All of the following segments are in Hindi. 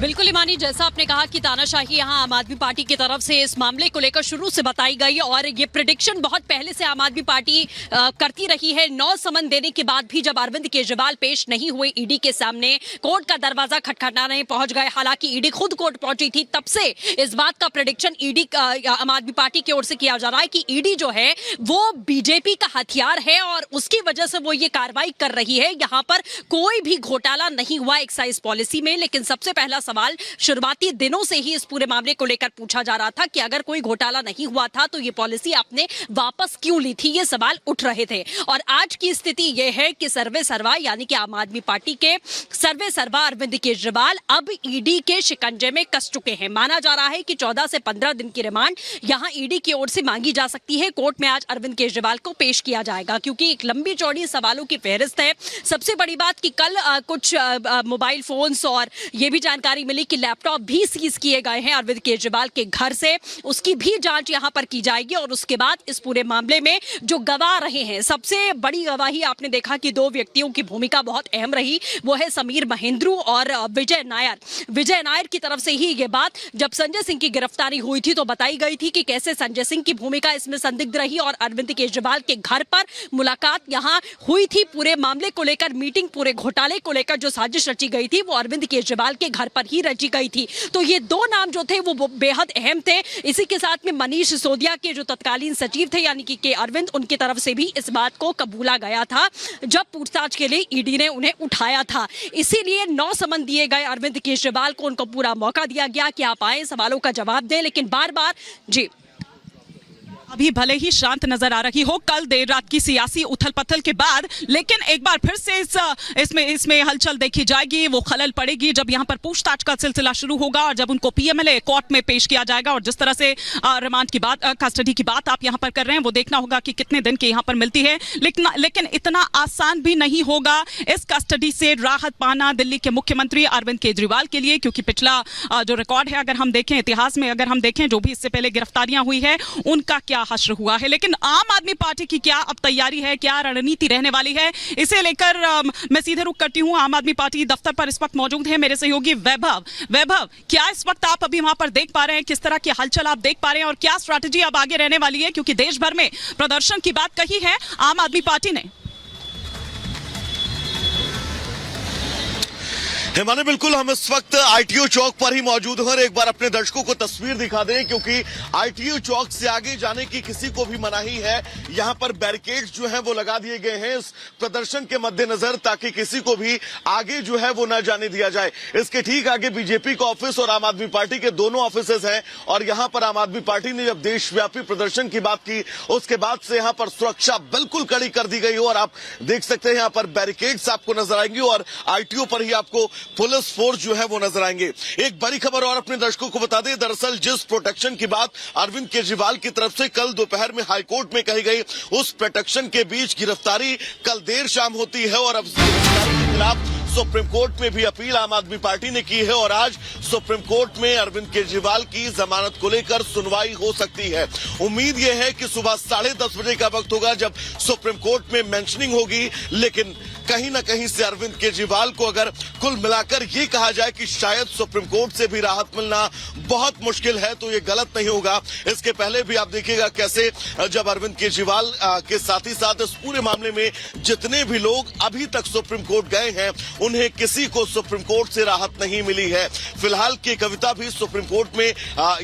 बिल्कुल इमानी, जैसा आपने कहा कि तानाशाही यहाँ आम आदमी पार्टी की तरफ से इस मामले को लेकर शुरू से बताई गई और ये प्रेडिक्शन बहुत पहले से आम आदमी पार्टी करती रही है। 9 समन देने के बाद भी जब अरविंद केजरीवाल पेश नहीं हुए ईडी के सामने, कोर्ट का दरवाजा खटखटाने पहुंच गए। हालांकि ईडी खुद कोर्ट पहुंची थी, तब से इस बात का प्रेडिक्शन ईडी आम आदमी पार्टी की ओर से किया जा रहा है कि ईडी जो है वो बीजेपी का हथियार है और उसकी वजह से वो ये कार्रवाई कर रही है। यहाँ पर कोई भी घोटाला नहीं हुआ एक्साइज पॉलिसी में, लेकिन सबसे पहला सवाल शुरुआती दिनों से ही इस पूरे मामले को लेकर पूछा जा रहा था कि अगर कोई घोटाला नहीं हुआ था तो ये पॉलिसी आपने वापस क्यों ली थी, ये सवाल उठ रहे थे। और आज की स्थिति ये है कि सर्वे सर्वा यानी कि आम आदमी पार्टी के सर्वे सर्वा अरविंद केजरीवाल अब ईडी के शिकंजे में कस चुके हैं। माना जा रहा है कि 14 से 15 दिन की रिमांड यहां ईडी की ओर से मांगी जा सकती है। कोर्ट में आज अरविंद केजरीवाल को पेश किया जाएगा क्योंकि एक लंबी चौड़ी सवालों की फहरिस्त है। सबसे बड़ी बात कि कल कुछ मोबाइल फोन्स और ये भी जानकारी मिली कि लैपटॉप भी सीज किए गए हैं अरविंद केजरीवाल के घर से, उसकी भी जांच यहां पर की जाएगी। और उसके बाद इस पूरे मामले में जो गवाह रहे हैं, सबसे बड़ी गवाही आपने देखा कि 2 व्यक्तियों की भूमिका बहुत अहम रही, वो है समीर महेंद्रू और विजय नायर। विजय नायर की तरफ से ही ये बात जब संजय सिंह की गिरफ्तारी हुई थी तो बताई गई थी कि कैसे संजय सिंह की भूमिका इसमें संदिग्ध रही और अरविंद केजरीवाल के घर पर मुलाकात यहां हुई थी। पूरे मामले को लेकर मीटिंग, पूरे घोटाले को लेकर जो साजिश रची गई थी वो अरविंद केजरीवाल के घर पर ही रची गई थी। तो ये 2 नाम जो थे वो बेहद अहम थे। इसी के साथ में मनीष सिसोदिया के जो तत्कालीन सचिव थे यानी कि के अरविंद, उनकी तरफ से भी इस बात को कबूला गया था जब पूछताछ के लिए ईडी ने उन्हें उठाया था। इसीलिए 9 समन दिए गए अरविंद केजरीवाल को, उनको पूरा मौका दिया गया कि आप आए, सवालों का जवाब दें। लेकिन बार बार जी अभी भले ही शांत नजर आ रही हो कल देर रात की सियासी उथल पथल के बाद, लेकिन एक बार फिर से इसमें हलचल देखी जाएगी। वो खलल पड़ेगी जब यहां पर पूछताछ का सिलसिला शुरू होगा और जब उनको पीएमएलए कोर्ट में पेश किया जाएगा। और जिस तरह से रिमांड की बात, कस्टडी की बात आप यहां पर कर रहे हैं, वो देखना होगा कि कितने दिन के यहां पर मिलती है। लेकिन इतना आसान भी नहीं होगा इस कस्टडी से राहत पाना दिल्ली के मुख्यमंत्री अरविंद केजरीवाल के लिए, क्योंकि पिछला जो रिकॉर्ड है, अगर हम देखें इतिहास में, अगर हम देखें जो भी इससे पहले गिरफ्तारियां हुई है उनका क्या हश्र हुआ है। लेकिन आम आदमी पार्टी की क्या अब तैयारी है, क्या रणनीति रहने वाली है, इसे लेकर मैं सीधे रुख करती हूं। आम आदमी पार्टी दफ्तर पर इस वक्त मौजूद है मेरे सहयोगी वैभव। क्या इस वक्त आप अभी वहां पर देख पा रहे हैं, किस तरह की हलचल आप देख पा रहे हैं और क्या स्ट्रैटेजी अब आगे रहने वाली है, क्योंकि देश भर में प्रदर्शन की बात कही है आम आदमी पार्टी ने। हिमानी, बिल्कुल हम इस वक्त आईटीओ चौक पर ही मौजूद हैं। एक बार अपने दर्शकों को तस्वीर दिखा दें, क्योंकि आईटीओ चौक से आगे जाने की किसी को भी मनाही है। यहां पर बैरिकेड्स जो हैं वो लगा दिए गए हैं इस प्रदर्शन के मद्देनजर, ताकि किसी को भी आगे जो है वो न जाने दिया जाए। इसके ठीक आगे बीजेपी का ऑफिस और आम आदमी पार्टी के दोनों ऑफिसेज हैं और यहां पर आम आदमी पार्टी ने जब देशव्यापी प्रदर्शन की बात की, उसके बाद से यहां पर सुरक्षा बिल्कुल कड़ी कर दी गई हो और आप देख सकते हैं यहां पर बैरिकेड्स आपको नजर आएंगे और आईटीओ पर ही आपको पुलिस फोर्स जो है वो नजर आएंगे। एक बड़ी खबर और अपने दर्शकों को बता दें, दरअसल जिस प्रोटेक्शन की बात अरविंद केजरीवाल की तरफ से कल दोपहर में हाईकोर्ट में कही गई, उस प्रोटेक्शन के बीच गिरफ्तारी कल देर शाम होती है और अब गिरफ्तारी के खिलाफ सुप्रीम कोर्ट में भी अपील आम आदमी पार्टी ने की है और आज सुप्रीम कोर्ट में अरविंद केजरीवाल की जमानत को लेकर सुनवाई हो सकती है। उम्मीद यह है कि सुबह 10:30 बजे का वक्त होगा जब सुप्रीम कोर्ट में मेंशनिंग होगी, लेकिन कहीं ना कहीं से अरविंद केजरीवाल को अगर कुल मिलाकर ये कहा जाए कि शायद सुप्रीम कोर्ट से भी राहत मिलना बहुत मुश्किल है, तो ये गलत नहीं होगा। इसके पहले भी आप देखिएगा कैसे जब अरविंद केजरीवाल के साथ ही साथ इस पूरे मामले में जितने भी लोग अभी तक सुप्रीम कोर्ट गए हैं, उन्हें किसी को सुप्रीम कोर्ट से राहत नहीं मिली है। फिलहाल की कविता भी सुप्रीम कोर्ट में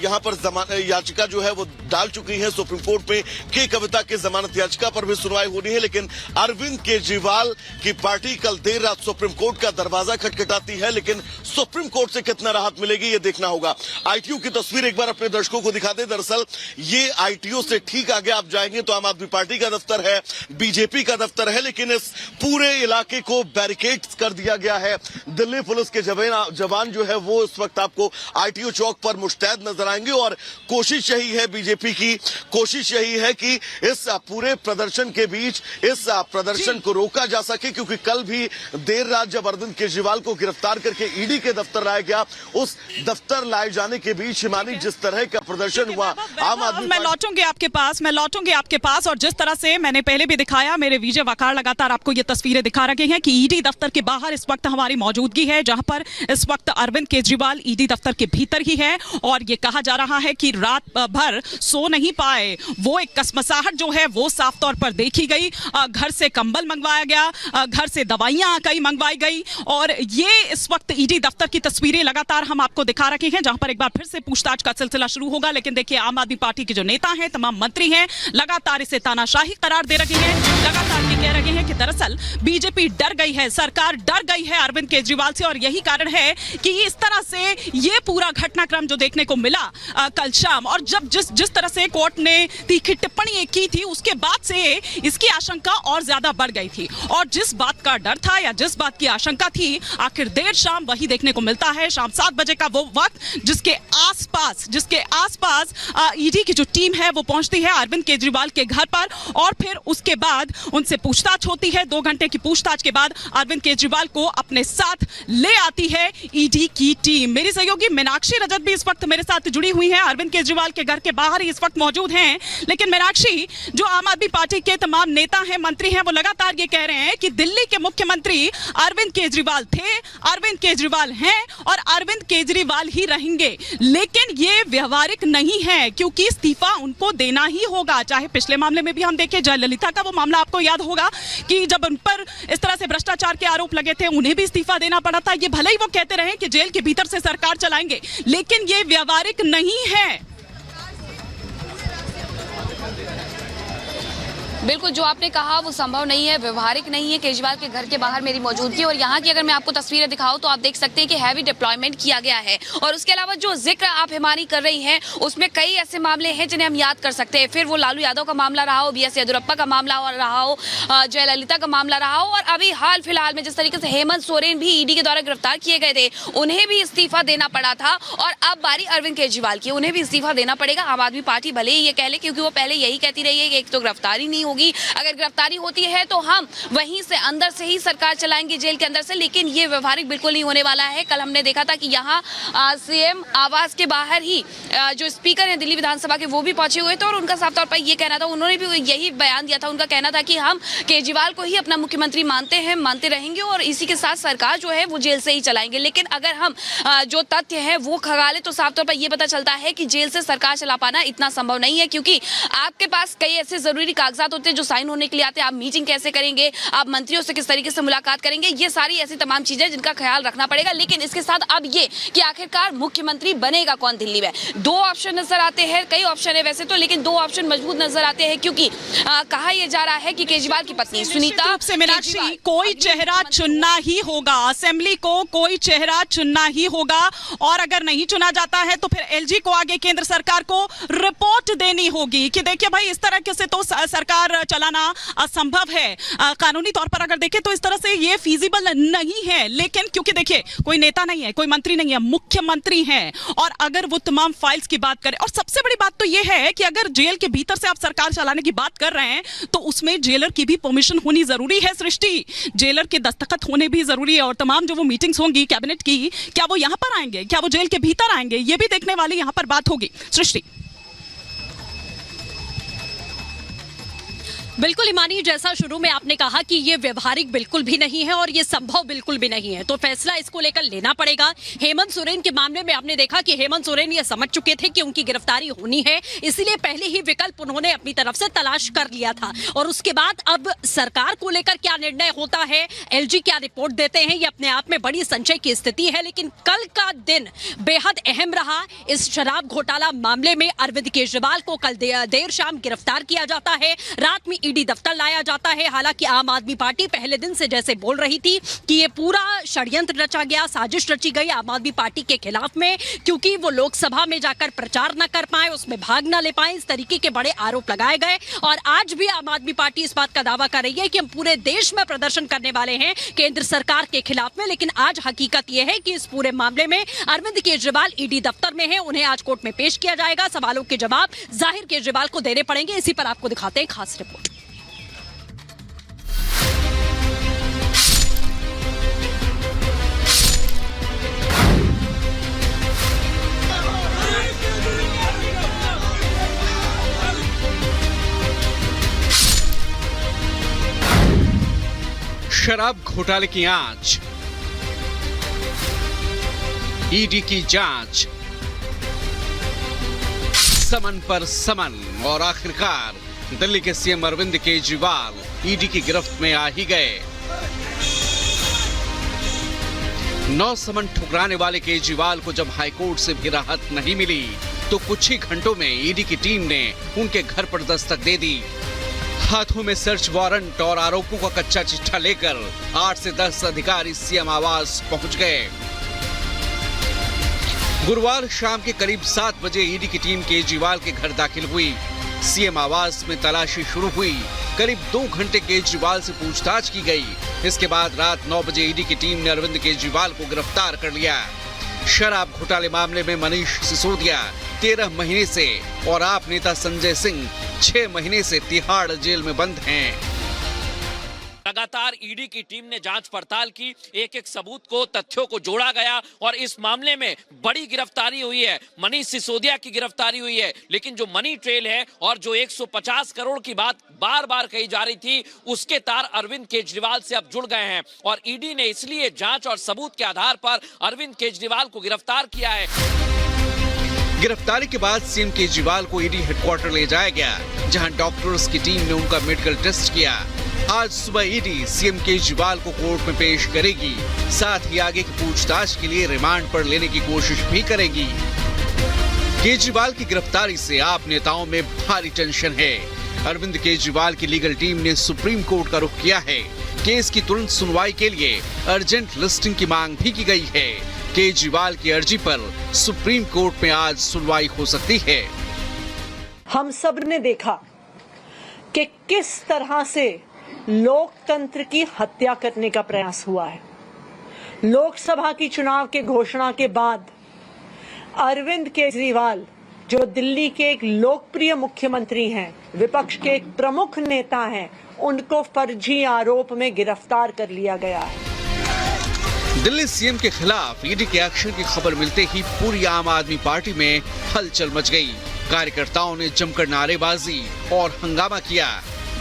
यहाँ पर याचिका जो है वो डाल चुकी है सुप्रीम कोर्ट में। के कविता के जमानत याचिका पर भी सुनवाई होनी है, लेकिन अरविंद केजरीवाल की पार्टी कल देर रात सुप्रीम कोर्ट का दरवाजा खटखटाती है, लेकिन सुप्रीम कोर्ट से कितना राहत मिलेगी ये देखना होगा। आईटीओ की तस्वीर एक बार अपने दर्शकों को दिखा दें। दरअसल ये आईटीओ से ठीक आगे आप जाएंगे तो आम आदमी पार्टी का दफ्तर है, बीजेपी का दफ्तर है, लेकिन इस पूरे इलाके को बैरिकेड कर दिया गया है। दिल्ली पुलिस के जवान जो है वो इस वक्त आपको आईटीओ चौक पर मुस्तैद नजर आएंगे और कोशिश यही है, बीजेपी की कोशिश यही है कि इस पूरे प्रदर्शन के बीच इस प्रदर्शन को रोका जा सके, क्योंकि कल भी देर रात जब अरविंद केजरीवाल को गिरफ्तार करके ईडी के दफ्तर लाया गया, उस दफ्तर लाए जाने के बीच हिमानी जिस तरह का प्रदर्शन हुआ, आम आदमी मैं लौटूंगी आपके पास और जिस तरह से मैंने पहले भी दिखाया, मेरे विजय वकार लगातार आपको ये तस्वीरें दिखा रहे हैं कि ईडी दफ्तर के बाहर पर इस वक्त हमारी मौजूदगी है, जहां पर इस वक्त अरविंद केजरीवाल ईडी दफ्तर के भीतर ही है और ये कहा जा रहा है कि रात भर सो नहीं पाए। वो एक कसमसाहट जो है वो साफ तौर पर देखी गई। घर से कंबल मंगवाया गया, घर से दवाइयां कई मंगवाई गई और ये इस वक्त ईडी दफ्तर की तस्वीरें लगातार हम आपको दिखा रहे हैं, जहां पर एक बार फिर से पूछताछ का सिलसिला शुरू होगा। लेकिन देखिए, आम आदमी पार्टी के जो नेता हैं, तमाम मंत्री हैं, लगातार इसे तानाशाही करार दे रहे हैं। लगातार ये कह रहे हैं कि दरअसल बीजेपी डर गई है, सरकार डर गई है अरविंद केजरीवाल से और यही कारण है कि इस तरह से ये पूरा घटनाक्रम जो देखने को मिला कल शाम, और जब जिस तरह से कोर्ट ने तीखी टिप्पणी की थी, उसके बाद से इसकी आशंका और ज्यादा बढ़ गई थी। और जिस बात का डर था या जिस बात की आशंका थी, आखिर देर शाम वही देखने को मिलता है। शाम 7 बजे का वो वक्त जिसके आसपास ईडी की जो टीम है वो पहुंचती है अरविंद केजरीवाल के घर पर और फिर उसके बाद उनसे पूछताछ होती है। 2 घंटे की पूछताछ के बाद अरविंद केजरीवाल को अपने साथ ले आती है ईडी की टीम। मेरी सहयोगी मीनाक्षी रजत भी इस वक्त मेरे साथ जुड़ी हुई हैं, अरविंद केजरीवाल के घर के बाहर ही इस वक्त मौजूद हैं। लेकिन मीनाक्षी, जो आम आदमी पार्टी के तमाम नेता हैं, मंत्री हैं, वो लगातार ये कह रहे हैं कि दिल्ली के मुख्यमंत्री अरविंद केजरीवाल थे, अरविंद केजरीवाल हैं और अरविंद केजरीवाल ही रहेंगे। लेकिन ये व्यवहारिक नहीं है क्योंकि इस्तीफा उनको देना ही होगा। चाहे पिछले मामले में भी हम देखें, जयललिता का वो मामला आपको याद होगा कि जब उन पर इस तरह से भ्रष्टाचार के आरोप लगे थे, उन्हें भी इस्तीफा देना पड़ा था। ये भले ही वो कहते रहे कि जेल के भीतर से सरकार चलाएंगे, लेकिन ये व्यवहारिक नहीं है। बिल्कुल, जो आपने कहा वो संभव नहीं है, व्यवहारिक नहीं है। केजरीवाल के घर के बाहर मेरी मौजूदगी और यहाँ की अगर मैं आपको तस्वीरें दिखाऊं तो आप देख सकते हैं कि हैवी डिप्लॉयमेंट किया गया है। और उसके अलावा जो जिक्र आप हिमानी कर रही हैं, उसमें कई ऐसे मामले हैं जिन्हें हम याद कर सकते हैं। फिर वो लालू यादव का मामला रहा हो, BS येदियुरप्पा का मामला रहा हो, जयललिता का मामला रहा हो, और अभी हाल फिलहाल में जिस तरीके से हेमंत सोरेन भी ईडी के द्वारा गिरफ्तार किए गए थे, उन्हें भी इस्तीफा देना पड़ा था। और अब बारी अरविंद केजरीवाल की, उन्हें भी इस्तीफा देना पड़ेगा। आम आदमी पार्टी भले ही ये कह ले, क्योंकि वो पहले यही कहती रही है कि एक तो गिरफ्तारी नहीं होगी, अगर गिरफ्तारी होती है तो हम वहीं से अंदर से ही सरकार चलाएंगे, जेल के अंदर से। लेकिन ये व्यवहारिक बिल्कुल नहीं होने वाला है। कल हमने देखा था कि यहाँ सीएम आवास के बाहर ही जो स्पीकर हैं दिल्ली विधानसभा के, वो भी पहुंचे हुए थे और उनका साफ तौर पर ये कहना था, उन्होंने भी यही बयान दिया था। उनका कहना था कि हम केजरीवाल को ही अपना मुख्यमंत्री मानते हैं, मानते रहेंगे और इसी के साथ सरकार जो है वो जेल से ही चलाएंगे। लेकिन अगर हम जो तथ्य है वो खगाले तो साफ तौर पर यह पता चलता है कि जेल से सरकार चला पाना इतना संभव नहीं है, क्योंकि आपके पास कई ऐसे जरूरी कागजात होते हैं जो साइन होने के लिए आते हैं। आप मीटिंग कैसे करेंगे, आप मंत्रियों से किस तरीके से मुलाकात करेंगे, ये सारी ऐसी तमाम चीजें जिनका ख्याल रखना पड़ेगा। लेकिन इसके साथ अब ये कि आखिरकार मुख्यमंत्री बनेगा कौन दिल्ली में, 2 ऑप्शन नजर आते हैं। कई ऑप्शन है वैसे तो, लेकिन 2 ऑप्शन मजबूत नजर आते हैं, क्योंकि कहा यह जा रहा है कि केजरीवाल की पत्नी सुनीता से मीनाक्षी, कोई चेहरा चुनना ही होगा, असेंबली को कोई चेहरा चुनना ही होगा और अगर नहीं चुना जाता है तो फिर LG को आगे केंद्र सरकार को रिपोर्ट देनी होगी कि देखिए भाई, इस तरह से तो सरकार चलाना असंभव है। कानूनी तौर पर अगर देखें तो इस तरह से ये फीजिबल नहीं है। लेकिन क्योंकि देखिए, कोई नेता नहीं है, कोई मंत्री नहीं है, मुख्यमंत्री हैं और अगर वो तमाम फाइल्स की बात करें, और सबसे बड़ी बात तो ये है कि अगर जेल के भीतर से आप सरकार चलाने की बात कर रहे हैं तो उसमें जेलर की भी परमिशन होनी जरूरी है। सृष्टि, जेलर के दस्तखत होने भी जरूरी है और तमाम जो वो मीटिंग्स होंगी कैबिनेट की, क्या वो यहां पर आएंगे, क्या वो जेल के भीतर आएंगे, ये भी देखने वाली यहां पर बात होगी। सृष्टि, बिल्कुल ईमानी, जैसा शुरू में आपने कहा कि ये व्यवहारिक बिल्कुल भी नहीं है और ये संभव बिल्कुल भी नहीं है, तो फैसला इसको लेकर लेना पड़ेगा। हेमंत सोरेन के मामले में आपने देखा कि हेमंत सोरेन ये समझ चुके थे कि उनकी गिरफ्तारी होनी है, इसलिए पहले ही विकल्प उन्होंने अपनी तरफ से तलाश कर लिया था। और उसके बाद अब सरकार को लेकर क्या निर्णय होता है, LG क्या रिपोर्ट देते हैं, ये अपने आप में बड़ी संशय की स्थिति है। लेकिन कल का दिन बेहद अहम रहा। इस शराब घोटाला मामले में अरविंद केजरीवाल को कल देर शाम गिरफ्तार किया जाता है, रात में ईडी दफ्तर लाया जाता है। हालांकि आम आदमी पार्टी पहले दिन से जैसे बोल रही थी कि ये पूरा षड्यंत्र रचा गया, साजिश रची गई आम आदमी पार्टी के खिलाफ में, क्योंकि वो लोकसभा में जाकर प्रचार न कर पाए, उसमें भाग न ले पाए, इस तरीके के बड़े आरोप लगाए गए। और आज भी आम आदमी पार्टी इस बात का दावा कर रही है कि हम पूरे देश में प्रदर्शन करने वाले हैं केंद्र सरकार के खिलाफ में। लेकिन आज हकीकत यह है कि इस पूरे मामले में अरविंद केजरीवाल ईडी दफ्तर में है, उन्हें आज कोर्ट में पेश किया जाएगा। सवालों के जवाब जाहिर केजरीवाल को देने पड़ेंगे। इसी पर आपको दिखाते हैं खास रिपोर्ट। शराब घोटाले की आंच ईडी की जांच, समन पर समन और आखिरकार दिल्ली के सीएम अरविंद केजरीवाल ईडी की गिरफ्त में आ ही गए। 9 समन ठुकराने वाले केजरीवाल को जब हाईकोर्ट से भी राहत नहीं मिली तो कुछ ही घंटों में ईडी की टीम ने उनके घर पर दस्तक दे दी। हाथों में सर्च वारंट और आरोपों का कच्चा चिट्ठा लेकर 8 से 10 अधिकारी सीएम आवास पहुंच गए। गुरुवार शाम के करीब 7 बजे ईडी की टीम केजरीवाल के घर दाखिल हुई। सीएम आवास में तलाशी शुरू हुई। करीब 2 घंटे केजरीवाल से पूछताछ की गई। इसके बाद रात 9 बजे ईडी की टीम ने अरविंद केजरीवाल को गिरफ्तार कर लिया। शराब घोटाले मामले में मनीष सिसोदिया 13 महीने से और आप नेता संजय सिंह 6 महीने से तिहाड़ जेल में बंद हैं। लगातार ईडी की टीम ने जांच पड़ताल की, एक एक सबूत को, तथ्यों को जोड़ा गया और इस मामले में बड़ी गिरफ्तारी हुई है। मनीष सिसोदिया की गिरफ्तारी हुई है, लेकिन जो मनी ट्रेल है और जो 150 करोड़ की बात बार बार कही जा रही थी, उसके तार अरविंद केजरीवाल से अब जुड़ गए हैं और ईडी ने इसलिए जांच और सबूत के आधार पर अरविंद केजरीवाल को गिरफ्तार किया है। गिरफ्तारी के बाद सीएम केजरीवाल को ईडी हेडक्वार्टर ले जाया गया, जहां डॉक्टर्स की टीम ने उनका मेडिकल टेस्ट किया। आज सुबह ईडी सीएम केजरीवाल को कोर्ट में पेश करेगी, साथ ही आगे की पूछताछ के लिए रिमांड पर लेने की कोशिश भी करेगी। केजरीवाल की गिरफ्तारी से आप नेताओं में भारी टेंशन है। अरविंद केजरीवाल की लीगल टीम ने सुप्रीम कोर्ट का रुख किया है। केस की तुरंत सुनवाई के लिए अर्जेंट लिस्टिंग की मांग भी की गई है। केजरीवाल की अर्जी पर सुप्रीम कोर्ट में आज सुनवाई हो सकती है। हम सब ने देखा कि किस तरह से लोकतंत्र की हत्या करने का प्रयास हुआ है। लोकसभा की चुनाव के घोषणा के बाद अरविंद केजरीवाल, जो दिल्ली के एक लोकप्रिय मुख्यमंत्री हैं, विपक्ष के एक प्रमुख नेता हैं, उनको फर्जी आरोप में गिरफ्तार कर लिया गया है। दिल्ली सीएम के खिलाफ ईडी के एक्शन की खबर मिलते ही पूरी आम आदमी पार्टी में हलचल मच गई। कार्यकर्ताओं ने जमकर नारेबाजी और हंगामा किया।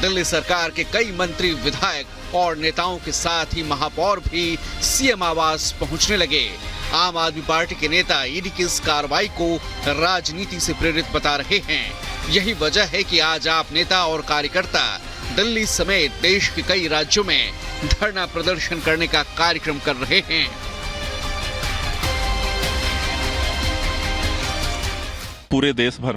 दिल्ली सरकार के कई मंत्री, विधायक और नेताओं के साथ ही महापौर भी सीएम आवास पहुंचने लगे। आम आदमी पार्टी के नेता ईडी की इस कार्रवाई को राजनीति से प्रेरित बता रहे हैं। यही वजह है कि आज आप नेता और कार्यकर्ता दिल्ली समेत देश के कई राज्यों में धरना प्रदर्शन करने का कार्यक्रम कर रहे हैं। पूरे देश भर